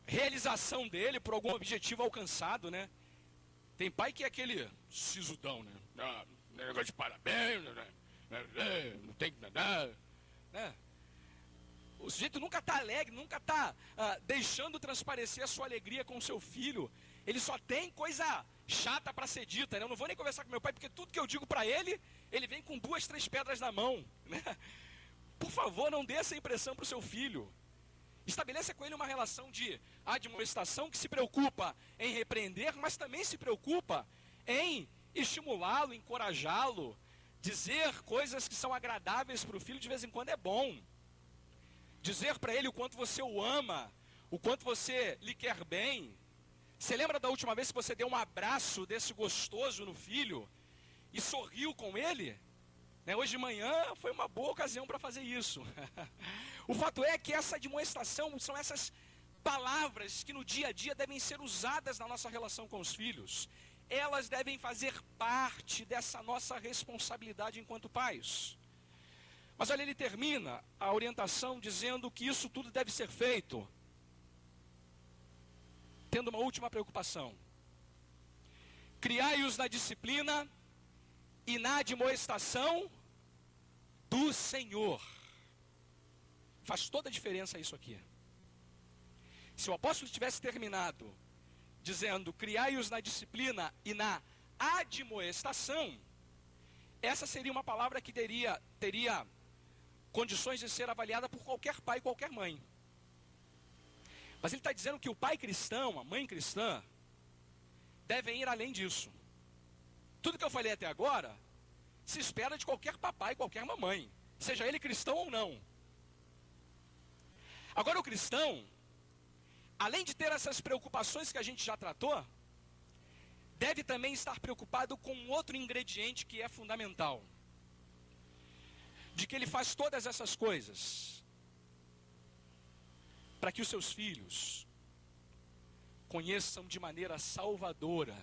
realização dele, por algum objetivo alcançado, né? Tem pai que é aquele sisudão, né? Negócio de parabéns, não tem que nada, né? O sujeito nunca está alegre, nunca está deixando transparecer a sua alegria com o seu filho. Ele só tem coisa chata para ser dita, né? Eu não vou nem conversar com meu pai, porque tudo que eu digo para ele, ele vem com 2, 3 pedras na mão, né? Por favor, não dê essa impressão para o seu filho. Estabeleça com ele uma relação de admoestação que se preocupa em repreender, mas também se preocupa em estimulá-lo, encorajá-lo. Dizer coisas que são agradáveis para o filho de vez em quando é bom. Dizer para ele o quanto você o ama, o quanto você lhe quer bem. Você lembra da última vez que você deu um abraço desse gostoso no filho e sorriu com ele? Hoje de manhã foi uma boa ocasião para fazer isso. O fato é que essa admoestação são essas palavras que no dia a dia devem ser usadas na nossa relação com os filhos. Elas devem fazer parte dessa nossa responsabilidade enquanto pais. Mas olha, ele termina a orientação dizendo que isso tudo deve ser feito tendo uma última preocupação. Criai-os na disciplina e na admoestação do Senhor. Faz toda a diferença isso aqui. Se o apóstolo tivesse terminado dizendo, criai-os na disciplina e na admoestação, essa seria uma palavra que teria condições de ser avaliada por qualquer pai e qualquer mãe. Mas ele está dizendo que o pai cristão, a mãe cristã, devem ir além disso. Tudo que eu falei até agora, se espera de qualquer papai e qualquer mamãe, seja ele cristão ou não. Agora o cristão, além de ter essas preocupações que a gente já tratou, deve também estar preocupado com um outro ingrediente que é fundamental. De que ele faz todas essas coisas para que os seus filhos conheçam de maneira salvadora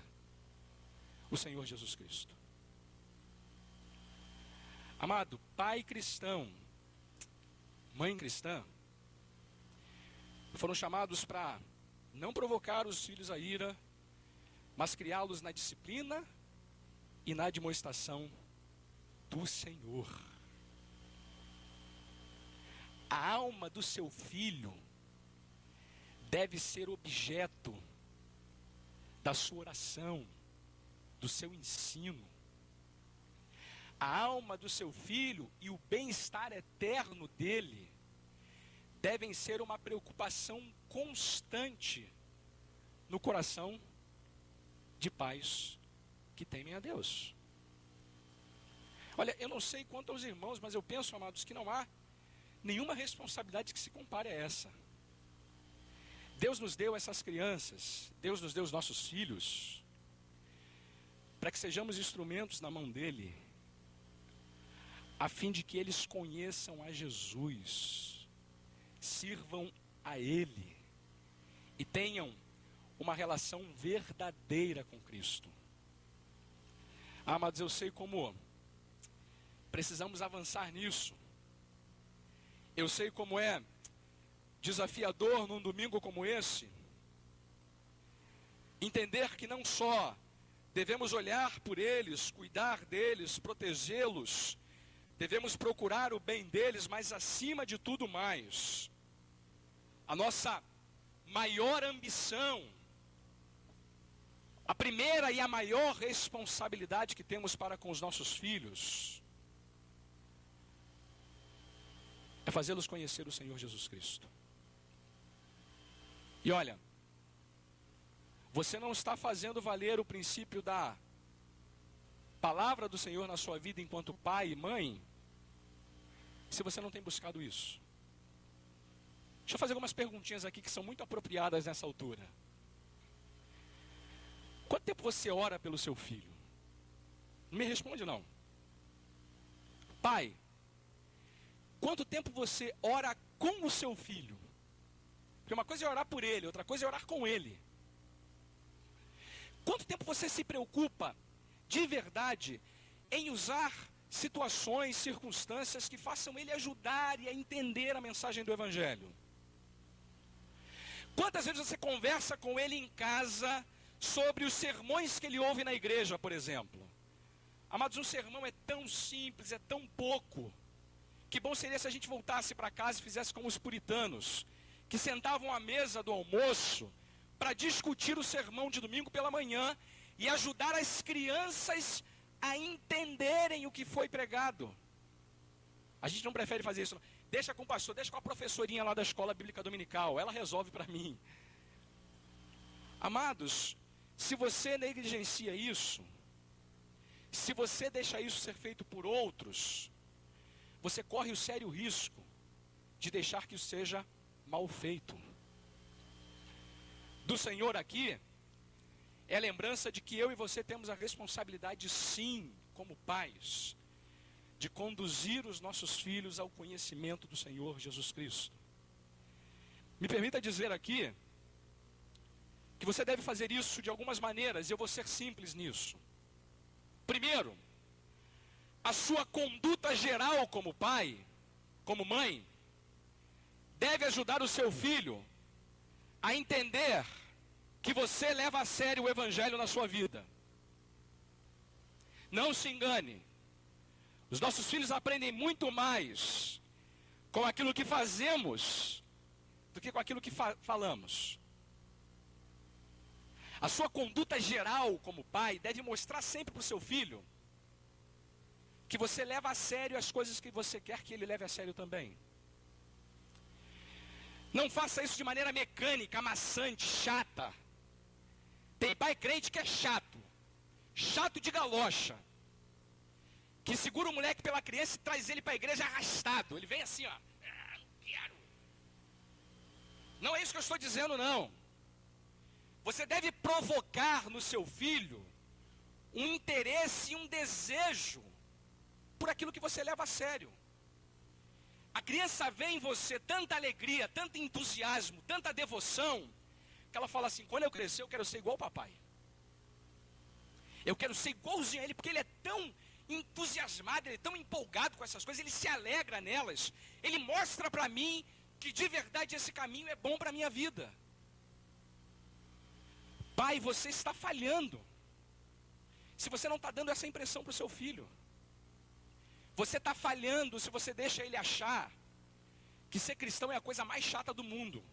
o Senhor Jesus Cristo. Amado, pai cristão, mãe cristã, foram chamados para não provocar os filhos à ira, mas criá-los na disciplina e na admoestação do Senhor. A alma do seu filho deve ser objeto da sua oração, do seu ensino. A alma do seu filho e o bem-estar eterno dele devem ser uma preocupação constante no coração de pais que temem a Deus. Olha, eu não sei quanto aos irmãos, mas eu penso, amados, que não há nenhuma responsabilidade que se compare a essa. Deus nos deu essas crianças, Deus nos deu os nossos filhos, para que sejamos instrumentos na mão dEle, a fim de que eles conheçam a Jesus, sirvam a Ele e tenham uma relação verdadeira com Cristo. Amados, eu sei como precisamos avançar nisso. Eu sei como é desafiador num domingo como esse, entender que não só devemos olhar por eles, cuidar deles, protegê-los, devemos procurar o bem deles, mas acima de tudo mais, a nossa maior ambição, a primeira e a maior responsabilidade que temos para com os nossos filhos, é fazê-los conhecer o Senhor Jesus Cristo. E olha, você não está fazendo valer o princípio da palavra do Senhor na sua vida enquanto pai e mãe, se você não tem buscado isso. Deixa eu fazer algumas perguntinhas aqui que são muito apropriadas nessa altura. Quanto tempo você ora pelo seu filho? Não me responde não. Pai, quanto tempo você ora com o seu filho? Porque uma coisa é orar por ele, outra coisa é orar com ele. Quanto tempo você se preocupa, de verdade, em usar situações, circunstâncias que façam ele ajudar e a entender a mensagem do Evangelho? Quantas vezes você conversa com ele em casa sobre os sermões que ele ouve na igreja, por exemplo? Amados, um sermão é tão simples, é tão pouco. Que bom seria se a gente voltasse para casa e fizesse como os puritanos, que sentavam à mesa do almoço para discutir o sermão de domingo pela manhã e ajudar as crianças a entenderem o que foi pregado. A gente não prefere fazer isso. Deixa com o pastor, deixa com a professorinha lá da escola bíblica dominical, ela resolve para mim. Amados, se você negligencia isso, se você deixa isso ser feito por outros, você corre o sério risco de deixar que isso seja mal feito. Do Senhor aqui é a lembrança de que eu e você temos a responsabilidade, sim, como pais, de conduzir os nossos filhos ao conhecimento do Senhor Jesus Cristo. Me permita dizer aqui que você deve fazer isso de algumas maneiras, e eu vou ser simples nisso. Primeiro, a sua conduta geral como pai, como mãe, deve ajudar o seu filho a entender que você leva a sério o Evangelho na sua vida. Não se engane, os nossos filhos aprendem muito mais com aquilo que fazemos do que com aquilo que falamos. A sua conduta geral como pai deve mostrar sempre para o seu filho que você leva a sério as coisas que você quer que ele leve a sério também. Não faça isso de maneira mecânica, amassante, chata. Tem pai crente que é chato, chato de galocha, que segura o moleque pela criança e traz ele para a igreja arrastado. Ele vem assim, ó, não quero. Não é isso que eu estou dizendo, não. Você deve provocar no seu filho um interesse e um desejo por aquilo que você leva a sério. A criança vê em você tanta alegria, tanto entusiasmo, tanta devoção, que ela fala assim: quando eu crescer eu quero ser igual ao papai. Eu quero ser igualzinho a ele, porque ele é tão entusiasmado, ele é tão empolgado com essas coisas, ele se alegra nelas. Ele mostra para mim que de verdade esse caminho é bom para a minha vida. Pai, você está falhando se você não está dando essa impressão para o seu filho. Você está falhando se você deixa ele achar que ser cristão é a coisa mais chata do mundo.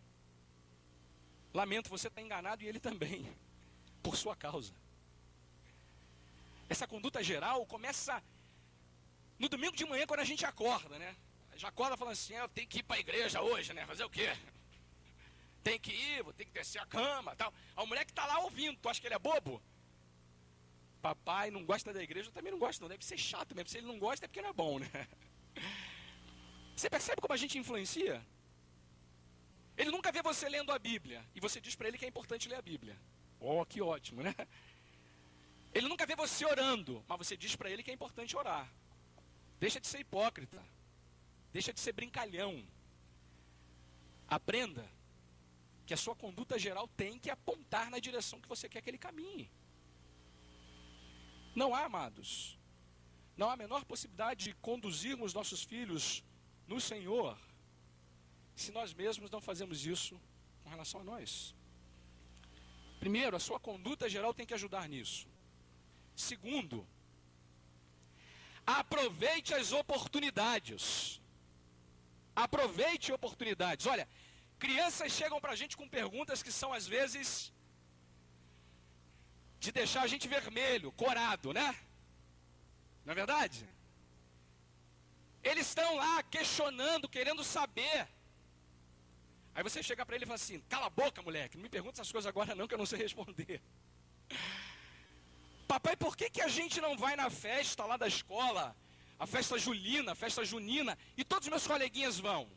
Lamento, você está enganado e ele também, por sua causa. Essa conduta geral começa no domingo de manhã, quando a gente acorda, né? Já acorda falando assim: eu tenho que ir para a igreja hoje, né? Fazer o quê? Tem que ir, vou ter que descer a cama, tal. O moleque está lá ouvindo, tu acha que ele é bobo? Papai não gosta da igreja, eu também não gosto não. Deve ser chato mesmo. Se ele não gosta é porque não é bom, né? Você percebe como a gente influencia? Ele nunca vê você lendo a Bíblia. E você diz para ele que é importante ler a Bíblia. Oh, que ótimo, né? Ele nunca vê você orando. Mas você diz para ele que é importante orar. Deixa de ser hipócrita. Deixa de ser brincalhão. Aprenda que a sua conduta geral tem que apontar na direção que você quer que ele caminhe. Não há, amados, não há a menor possibilidade de conduzirmos nossos filhos no Senhor se nós mesmos não fazemos isso com relação a nós. Primeiro, a sua conduta geral tem que ajudar nisso. Segundo, aproveite as oportunidades. Aproveite oportunidades. Olha, crianças chegam para a gente com perguntas que são às vezes de deixar a gente vermelho, corado, né? Não é verdade? Eles estão lá questionando, querendo saber. Aí você chega para ele e fala assim: cala a boca, moleque, não me pergunta essas coisas agora não, que eu não sei responder. Papai, por que a gente não vai na festa lá da escola, a festa julina, a festa junina, e todos os meus coleguinhas vão?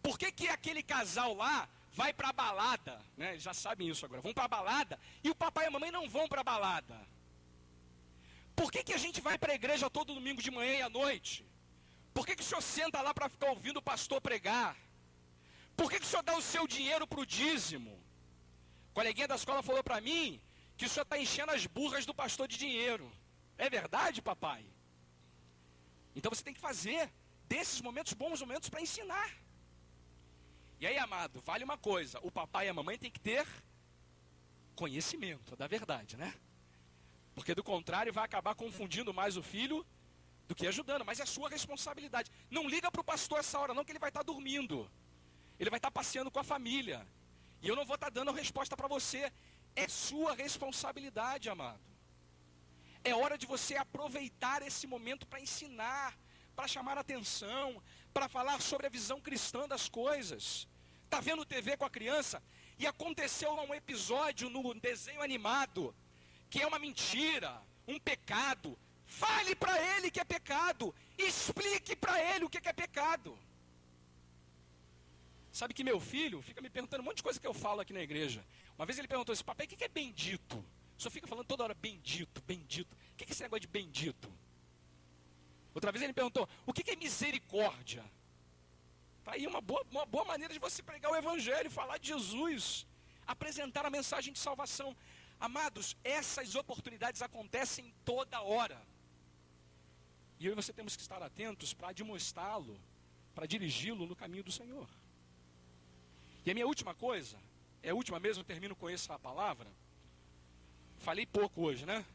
Por que aquele casal lá vai para a balada, né? Eles já sabem isso agora, vão para a balada, e o papai e a mamãe não vão para a balada? Por que a gente vai para a igreja todo domingo de manhã e à noite? Por que o senhor senta lá para ficar ouvindo o pastor pregar? Por que o senhor dá o seu dinheiro para o dízimo? O coleguinha da escola falou para mim que o senhor está enchendo as burras do pastor de dinheiro. É verdade, papai? Então você tem que fazer desses momentos bons momentos para ensinar. E aí, amado, vale uma coisa: o papai e a mamãe tem que ter conhecimento da verdade, né? Porque do contrário vai acabar confundindo mais o filho do que ajudando. Mas é sua responsabilidade. Não liga para o pastor essa hora não, que ele vai estar dormindo. Ele vai estar passeando com a família. E eu não vou estar dando resposta para você. É sua responsabilidade, amado. É hora de você aproveitar esse momento para ensinar, para chamar a atenção, para falar sobre a visão cristã das coisas. Está vendo TV com a criança e aconteceu lá um episódio no desenho animado que é uma mentira, um pecado. Fale para ele que é pecado. Explique para ele o que é pecado. Sabe que meu filho fica me perguntando um monte de coisa que eu falo aqui na igreja. Uma vez ele perguntou assim: papai, o que é bendito? O senhor fica falando toda hora bendito, bendito. O que é esse negócio de bendito? Outra vez ele perguntou: o que é misericórdia? Está aí uma boa maneira de você pregar o evangelho, falar de Jesus, apresentar a mensagem de salvação. Amados, essas oportunidades acontecem toda hora. E eu e você temos que estar atentos para admoestá-lo, para dirigi-lo no caminho do Senhor. E a minha última coisa, é a última mesmo, eu termino com essa palavra. Falei pouco hoje, né?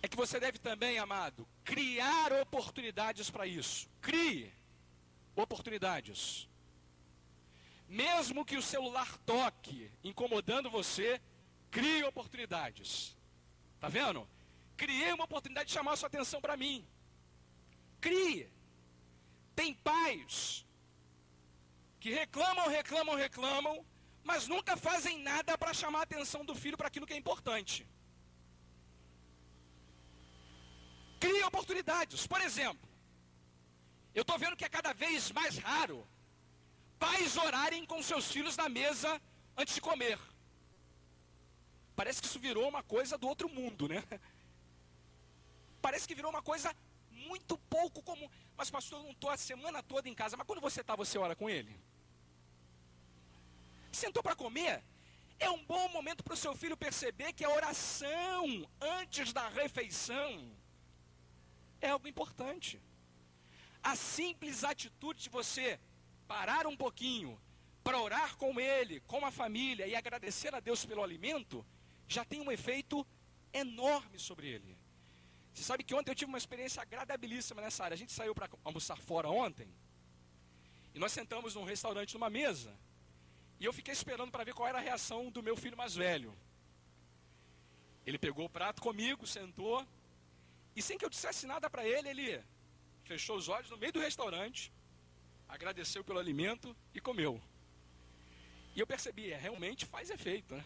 É que você deve também, amado, criar oportunidades para isso. Crie oportunidades. Mesmo que o celular toque, incomodando você, crie oportunidades. Tá vendo? Criei uma oportunidade de chamar a sua atenção para mim. Crie. Tem pais que reclamam, mas nunca fazem nada para chamar a atenção do filho para aquilo que é importante. Crie oportunidades. Por exemplo, eu estou vendo que é cada vez mais raro pais orarem com seus filhos na mesa antes de comer. Parece que isso virou uma coisa do outro mundo, né? Parece que virou uma coisa muito pouco comum. Mas pastor, eu não estou a semana toda em casa. Mas quando você está, você ora com ele? Sentou para comer? É um bom momento para o seu filho perceber que a oração antes da refeição é algo importante. A simples atitude de você parar um pouquinho para orar com ele, com a família e agradecer a Deus pelo alimento, já tem um efeito enorme sobre ele. Você sabe que ontem eu tive uma experiência agradabilíssima nessa área. A gente saiu para almoçar fora ontem, e nós sentamos num restaurante numa mesa, e eu fiquei esperando para ver qual era a reação do meu filho mais velho. Ele pegou o prato comigo, sentou, e sem que eu dissesse nada para ele, ele fechou os olhos no meio do restaurante, agradeceu pelo alimento e comeu. E eu percebi, realmente faz efeito, né?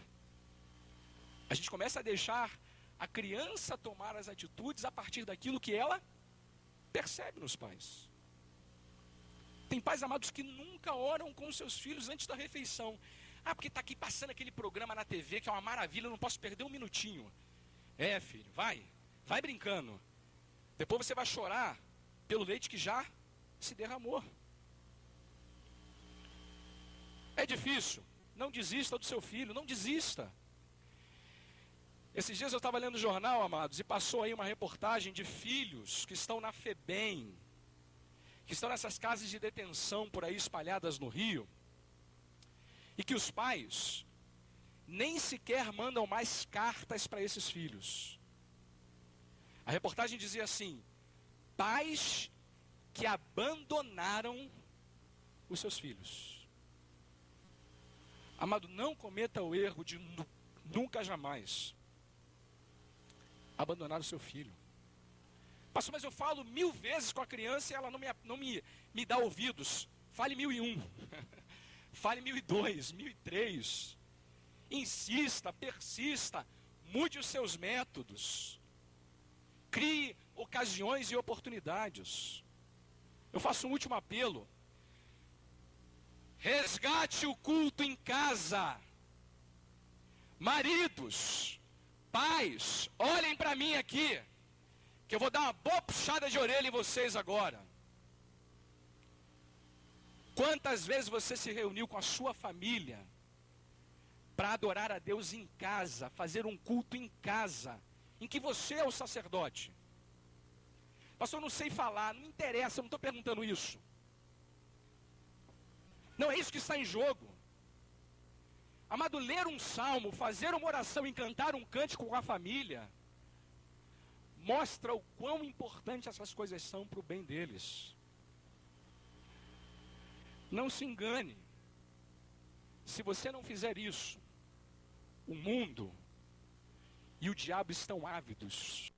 A gente começa a deixar a criança tomar as atitudes a partir daquilo que ela percebe nos pais. Tem pais amados que nunca oram com seus filhos antes da refeição. Ah, porque está aqui passando aquele programa na TV que é uma maravilha, eu não posso perder um minutinho. É, filho, vai brincando. Depois você vai chorar pelo leite que já se derramou. É difícil, não desista do seu filho, não desista. Esses dias eu estava lendo o jornal, amados, e passou aí uma reportagem de filhos que estão na FEBEM, que estão nessas casas de detenção por aí espalhadas no Rio, e que os pais nem sequer mandam mais cartas para esses filhos. A reportagem dizia assim: pais que abandonaram os seus filhos. Amado, não cometa o erro de nunca jamais abandonar o seu filho. Pastor, mas eu falo 1000 vezes com a criança e ela não me dá ouvidos. Fale 1001. Fale 1002, 1003. Insista, persista, mude os seus métodos. Crie ocasiões e oportunidades. Eu faço um último apelo. Resgate o culto em casa. Maridos, pais, olhem para mim aqui, que eu vou dar uma boa puxada de orelha em vocês agora. Quantas vezes você se reuniu com a sua família para adorar a Deus em casa, fazer um culto em casa, em que você é o sacerdote? Pastor, eu não sei falar, não interessa, eu não estou perguntando isso. Não é isso que está em jogo. Amado, ler um salmo, fazer uma oração e cantar um cântico com a família, mostra o quão importante essas coisas são para o bem deles. Não se engane. Se você não fizer isso, o mundo e o diabo estão ávidos